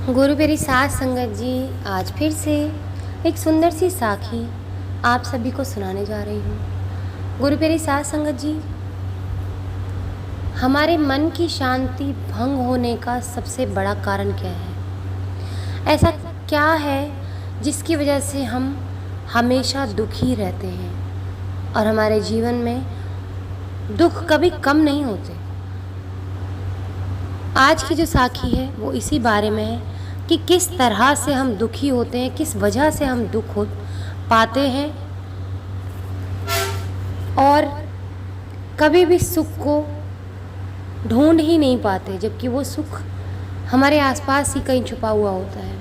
गुरु मेरी साथ संगत जी, आज फिर से एक सुंदर सी साखी आप सभी को सुनाने जा रही हूँ। गुरु मेरी साथ संगत जी, हमारे मन की शांति भंग होने का सबसे बड़ा कारण क्या है? ऐसा क्या है जिसकी वजह से हम हमेशा दुखी रहते हैं और हमारे जीवन में दुख कभी कम नहीं होते? आज की जो साखी है वो इसी बारे में है कि किस तरह से हम दुखी होते हैं, किस वजह से हम दुख हो पाते हैं और कभी भी सुख को ढूंढ ही नहीं पाते, जबकि वो सुख हमारे आसपास ही कहीं छुपा हुआ होता है।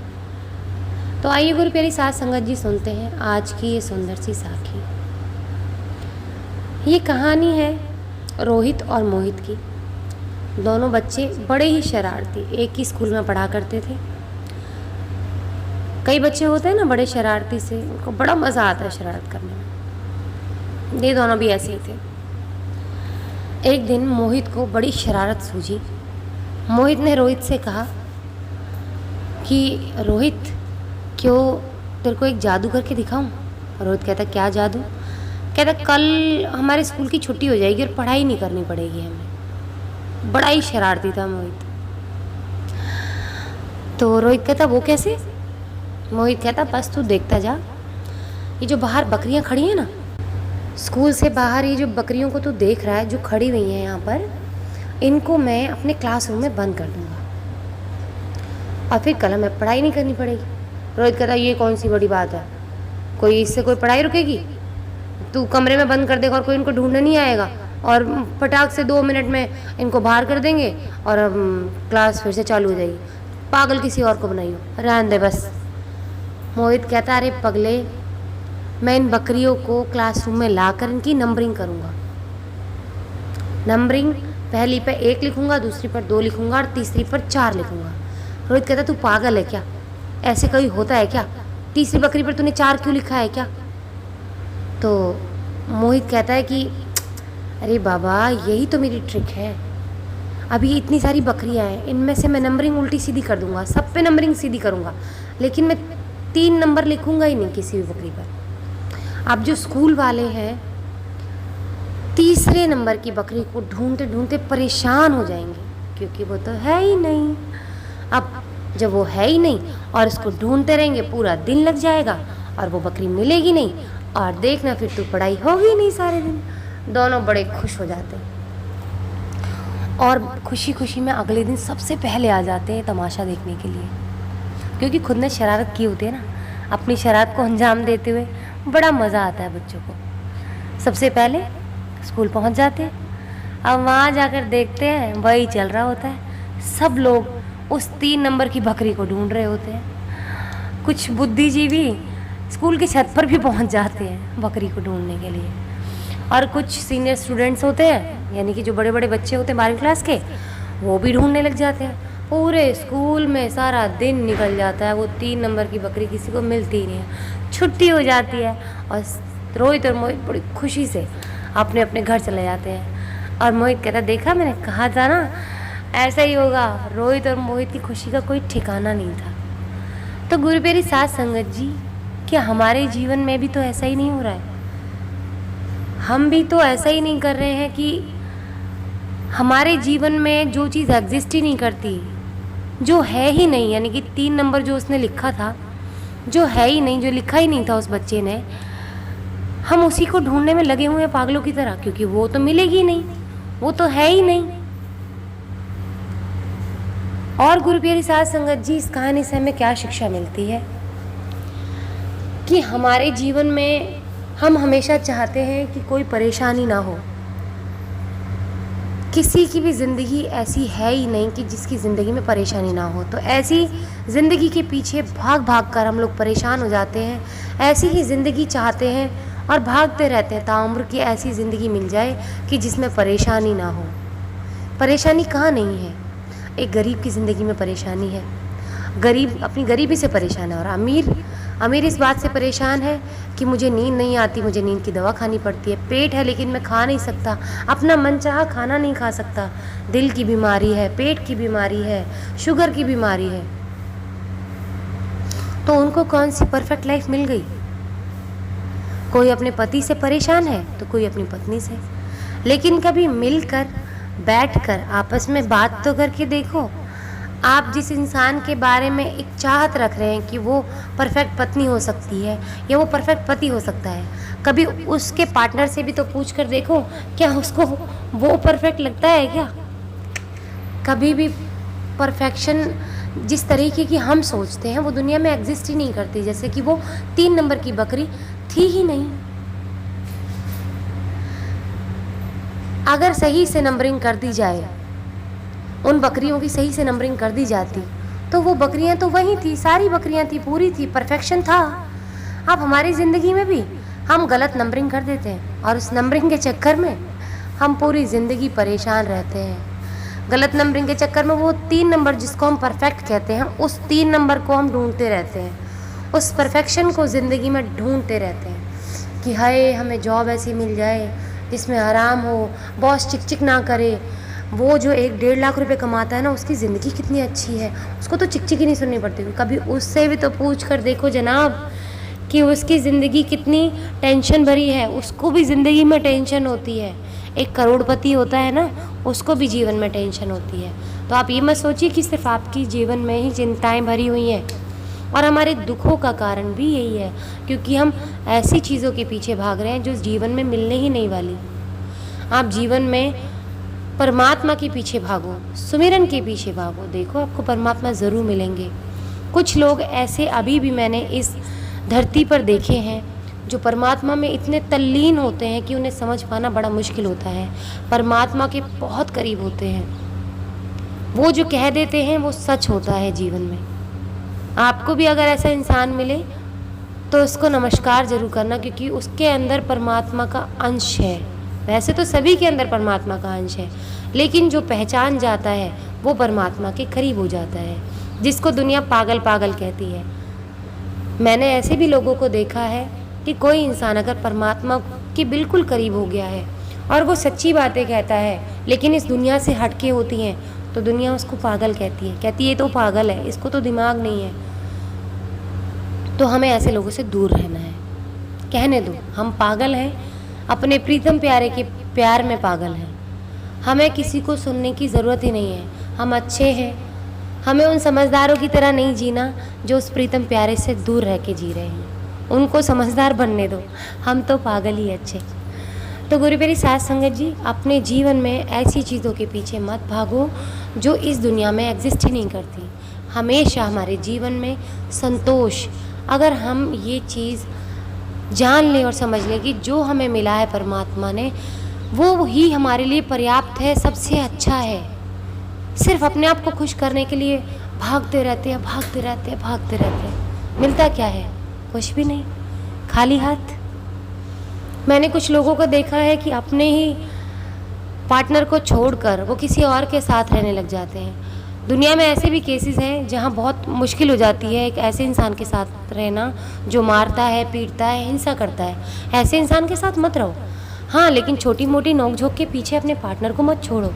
तो आइए गुरु प्यारी साथ संगत जी, सुनते हैं आज की ये सुंदर सी साखी। ये कहानी है रोहित और मोहित की। दोनों बच्चे बड़े ही शरारती एक ही स्कूल में पढ़ा करते थे। कई बच्चे होते हैं ना बड़े शरारती से, उनको बड़ा मज़ा आता है शरारत करने में। ये दोनों भी ऐसे ही थे। एक दिन मोहित को बड़ी शरारत सूझी। मोहित ने रोहित से कहा कि रोहित, क्यों तेरे को एक जादू करके दिखाऊं? रोहित कहता क्या जादू? कहता कल हमारे स्कूल की छुट्टी हो जाएगी और पढ़ाई नहीं करनी पड़ेगी हमें। बड़ा ही शरारती था मोहित। तो रोहित कहता वो कैसे? मोहित कहता बस तू देखता जा, ये जो बाहर बकरियां खड़ी हैं ना, स्कूल से बाहर ये जो बकरियों को तू देख रहा है जो खड़ी हुई हैं यहाँ पर, इनको मैं अपने क्लासरूम में बंद कर दूंगा और फिर कल हमें पढ़ाई नहीं करनी पड़ेगी। रोहित कहता ये कौन सी बड़ी बात है, कोई इससे कोई पढ़ाई रुकेगी? तू कमरे में बंद कर देगा और कोई इनको ढूंढने नहीं आएगा और फटाक से 2 मिनट में इनको बाहर कर देंगे और क्लास फिर से चालू हो जाएगी। पागल किसी और को बनाइयो, रहने दे बस। मोहित कहता अरे पगले, मैं इन बकरियों को क्लासरूम में लाकर इनकी नंबरिंग करूँगा। नंबरिंग पहली पर 1 लिखूँगा, दूसरी पर 2 लिखूँगा और तीसरी पर 4 लिखूँगा। रोहित कहता तू पागल है क्या? ऐसे कहीं होता है क्या? तीसरी बकरी पर तूने 4 क्यों लिखा है क्या? तो मोहित कहता है कि अरे बाबा, यही तो मेरी ट्रिक है। अभी इतनी सारी बकरियां हैं, इनमें से मैं नंबरिंग उल्टी सीधी कर दूंगा, सब पे नंबरिंग सीधी करूंगा, लेकिन मैं 3 नंबर लिखूंगा ही नहीं किसी भी बकरी पर। अब जो स्कूल वाले हैं तीसरे नंबर की बकरी को ढूंढते ढूंढते परेशान हो जाएंगे, क्योंकि वो तो है ही नहीं। अब जब वो है ही नहीं और इसको ढूंढते रहेंगे, पूरा दिन लग जाएगा और वो बकरी मिलेगी नहीं, और देखना फिर तो पढ़ाई होगी नहीं सारे दिन। दोनों बड़े खुश हो जाते हैं और खुशी खुशी में अगले दिन सबसे पहले आ जाते हैं तमाशा देखने के लिए, क्योंकि खुद ने शरारत की होती है ना। अपनी शरारत को अंजाम देते हुए बड़ा मज़ा आता है बच्चों को। सबसे पहले स्कूल पहुंच जाते हैं। अब वहाँ जाकर देखते हैं वही चल रहा होता है, सब लोग उस 3 नंबर की बकरी को ढूंढ रहे होते हैं। कुछ बुद्धिजीवी स्कूल की छत पर भी पहुंच जाते हैं बकरी को ढूंढने के लिए, और कुछ सीनियर स्टूडेंट्स होते हैं, यानी कि जो बड़े बड़े बच्चे होते हैं 12वीं क्लास के, वो भी ढूंढने लग जाते हैं। पूरे स्कूल में सारा दिन निकल जाता है, वो 3 नंबर की बकरी किसी को मिलती ही नहीं है। छुट्टी हो जाती है और रोहित और मोहित बड़ी खुशी से अपने अपने घर चले जाते हैं। और मोहित कहता देखा, मैंने कहा था ना ऐसा ही होगा। रोहित और मोहित की खुशी का कोई ठिकाना नहीं था। तो गुरु प्यारी साथ संगत जी, क्या हमारे जीवन में भी तो ऐसा ही नहीं हो रहा है? हम भी तो ऐसा ही नहीं कर रहे हैं कि हमारे जीवन में जो चीज़ एग्जिस्ट ही नहीं करती, जो है ही नहीं, यानी कि 3 नंबर जो उसने लिखा था, जो है ही नहीं, जो लिखा ही नहीं था उस बच्चे ने, हम उसी को ढूंढने में लगे हुए हैं पागलों की तरह, क्योंकि वो तो मिलेगी नहीं, वो तो है ही नहीं। और गुरु प्यारी साथ संगत जी, इस कहानी से हमें क्या शिक्षा मिलती है कि हमारे जीवन में हम हमेशा चाहते हैं कि कोई परेशानी ना हो। किसी की भी ज़िंदगी ऐसी है ही नहीं कि जिसकी ज़िंदगी में परेशानी ना हो। तो ऐसी ज़िंदगी के पीछे भाग भाग कर हम लोग परेशान हो जाते हैं। ऐसी ही ज़िंदगी चाहते हैं और भागते रहते हैं ताउम्र की ऐसी ज़िंदगी मिल जाए कि जिसमें परेशानी ना हो। परेशानी कहाँ नहीं है? एक गरीब की ज़िंदगी में परेशानी है, गरीब अपनी गरीबी से परेशान है, और अमीर इस बात से परेशान है कि मुझे नींद नहीं आती, मुझे नींद की दवा खानी पड़ती है। पेट है लेकिन मैं खा नहीं सकता, अपना मनचाहा खाना नहीं खा सकता। दिल की बीमारी है, पेट की बीमारी है, शुगर की बीमारी है। तो उनको कौन सी परफेक्ट लाइफ मिल गई? कोई अपने पति से परेशान है तो कोई अपनी पत्नी से। लेकिन कभी मिलकर बैठकर आपस में बात तो करके देखो। आप जिस इंसान के बारे में एक चाहत रख रहे हैं कि वो परफेक्ट पत्नी हो सकती है या वो परफेक्ट पति हो सकता है, कभी उसके पार्टनर से भी तो पूछ कर देखो, क्या उसको वो परफेक्ट लगता है क्या? कभी भी परफेक्शन जिस तरीके की हम सोचते हैं वो दुनिया में एग्जिस्ट ही नहीं करती। जैसे कि वो 3 नंबर की बकरी थी ही नहीं। अगर सही से नंबरिंग कर दी जाए, उन बकरियों की सही से नंबरिंग कर दी जाती तो वो बकरियां तो वही थी, सारी बकरियां थी, पूरी थी, परफेक्शन था। अब हमारी ज़िंदगी में भी हम गलत नंबरिंग कर देते हैं और उस नंबरिंग के चक्कर में हम पूरी ज़िंदगी परेशान रहते हैं। गलत नंबरिंग के चक्कर में वो 3 नंबर जिसको हम परफेक्ट कहते हैं, उस 3 नंबर को हम ढूंढते रहते हैं, उस परफेक्शन को ज़िंदगी में ढूंढते रहते हैं कि हाय हमें जॉब ऐसी मिल जाए जिसमें आराम हो, बॉस चिक चिक ना करे। वो जो 1-1.5 लाख रुपए कमाता है ना, उसकी ज़िंदगी कितनी अच्छी है, उसको तो चिक चिक ही नहीं सुननी पड़ती। कभी उससे भी तो पूछ कर देखो जनाब कि उसकी ज़िंदगी कितनी टेंशन भरी है। उसको भी ज़िंदगी में टेंशन होती है। एक करोड़पति होता है ना, उसको भी जीवन में टेंशन होती है। तो आप ये मत सोचिए कि सिर्फ आपकी जीवन में ही चिंताएं भरी हुई हैं। और हमारे दुखों का कारण भी यही है, क्योंकि हम ऐसी चीज़ों के पीछे भाग रहे हैं जो जीवन में मिलने ही नहीं वाली। आप जीवन में परमात्मा के पीछे भागो, सुमिरन के पीछे भागो, देखो आपको परमात्मा ज़रूर मिलेंगे। कुछ लोग ऐसे अभी भी मैंने इस धरती पर देखे हैं जो परमात्मा में इतने तल्लीन होते हैं कि उन्हें समझ पाना बड़ा मुश्किल होता है। परमात्मा के बहुत करीब होते हैं, वो जो कह देते हैं वो सच होता है जीवन में। आपको भी अगर ऐसा इंसान मिले तो उसको नमस्कार जरूर करना, क्योंकि उसके अंदर परमात्मा का अंश है। वैसे तो सभी के अंदर परमात्मा का अंश है, लेकिन जो पहचान जाता है वो परमात्मा के करीब हो जाता है, जिसको दुनिया पागल पागल कहती है। मैंने ऐसे भी लोगों को देखा है कि कोई इंसान अगर परमात्मा के बिल्कुल करीब हो गया है और वो सच्ची बातें कहता है, लेकिन इस दुनिया से हटके होती हैं, तो दुनिया उसको पागल कहती है, कहती है ये तो पागल है, इसको तो दिमाग नहीं है। तो हमें ऐसे लोगों से दूर रहना है। कहने दो, हम पागल हैं, अपने प्रीतम प्यारे के प्यार में पागल हैं। हमें किसी को सुनने की ज़रूरत ही नहीं है। हम अच्छे हैं, हमें उन समझदारों की तरह नहीं जीना जो उस प्रीतम प्यारे से दूर रह के जी रहे हैं। उनको समझदार बनने दो, हम तो पागल ही अच्छे। तो गुरु प्यारी साध संगत जी, अपने जीवन में ऐसी चीज़ों के पीछे मत भागो जो इस दुनिया में एग्जिस्ट ही नहीं करती। हमेशा हमारे जीवन में संतोष, अगर हम ये चीज़ जान लें और समझ लें कि जो हमें मिला है परमात्मा ने, वो ही हमारे लिए पर्याप्त है, सबसे अच्छा है। सिर्फ अपने आप को खुश करने के लिए भागते रहते हैं, भागते रहते हैं, भागते रहते हैं। मिलता क्या है? कुछ भी नहीं, खाली हाथ। मैंने कुछ लोगों को देखा है कि अपने ही पार्टनर को छोड़कर वो किसी और के साथ रहने लग जाते हैं। दुनिया में ऐसे भी केसेस हैं जहां बहुत मुश्किल हो जाती है एक ऐसे इंसान के साथ रहना जो मारता है, पीटता है, हिंसा करता है। ऐसे इंसान के साथ मत रहो। हाँ, लेकिन छोटी मोटी नोकझोंक के पीछे अपने पार्टनर को मत छोड़ो।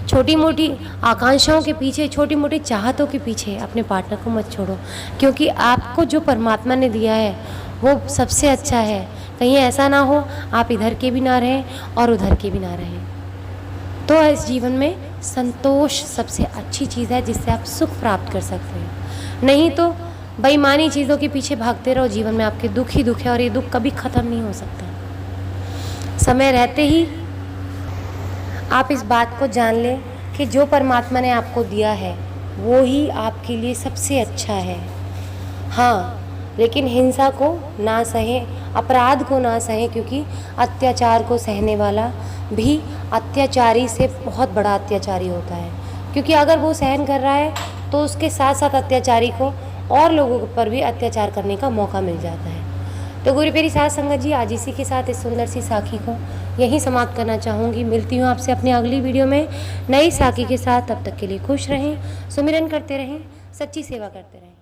छोटी मोटी आकांक्षाओं के पीछे, छोटी मोटी चाहतों के पीछे अपने पार्टनर को मत छोड़ो, क्योंकि आपको जो परमात्मा ने दिया है वो सबसे अच्छा है। कहीं ऐसा ना हो आप इधर के भी ना रहें और उधर के भी ना रहें। तो इस जीवन में संतोष सबसे अच्छी चीज़ है जिससे आप सुख प्राप्त कर सकते हैं। नहीं तो बेईमानी चीज़ों के पीछे भागते रहो, जीवन में आपके दुख ही दुख है और ये दुख कभी ख़त्म नहीं हो सकता। समय रहते ही आप इस बात को जान लें कि जो परमात्मा ने आपको दिया है वो ही आपके लिए सबसे अच्छा है। हाँ, लेकिन हिंसा को ना सहें, अपराध को ना सहें, क्योंकि अत्याचार को सहने वाला भी अत्याचारी से बहुत बड़ा अत्याचारी होता है। क्योंकि अगर वो सहन कर रहा है तो उसके साथ साथ अत्याचारी को और लोगों पर भी अत्याचार करने का मौका मिल जाता है। तो गुरु प्यारी साध संगत जी, आज इसी के साथ इस सुंदर सी साखी को यहीं समाप्त करना चाहूँगी। मिलती हूँ आपसे अपनी अगली वीडियो में नई साखी के साथ। तब तक के लिए खुश रहें, सुमिरन करते रहें, सच्ची सेवा करते रहें।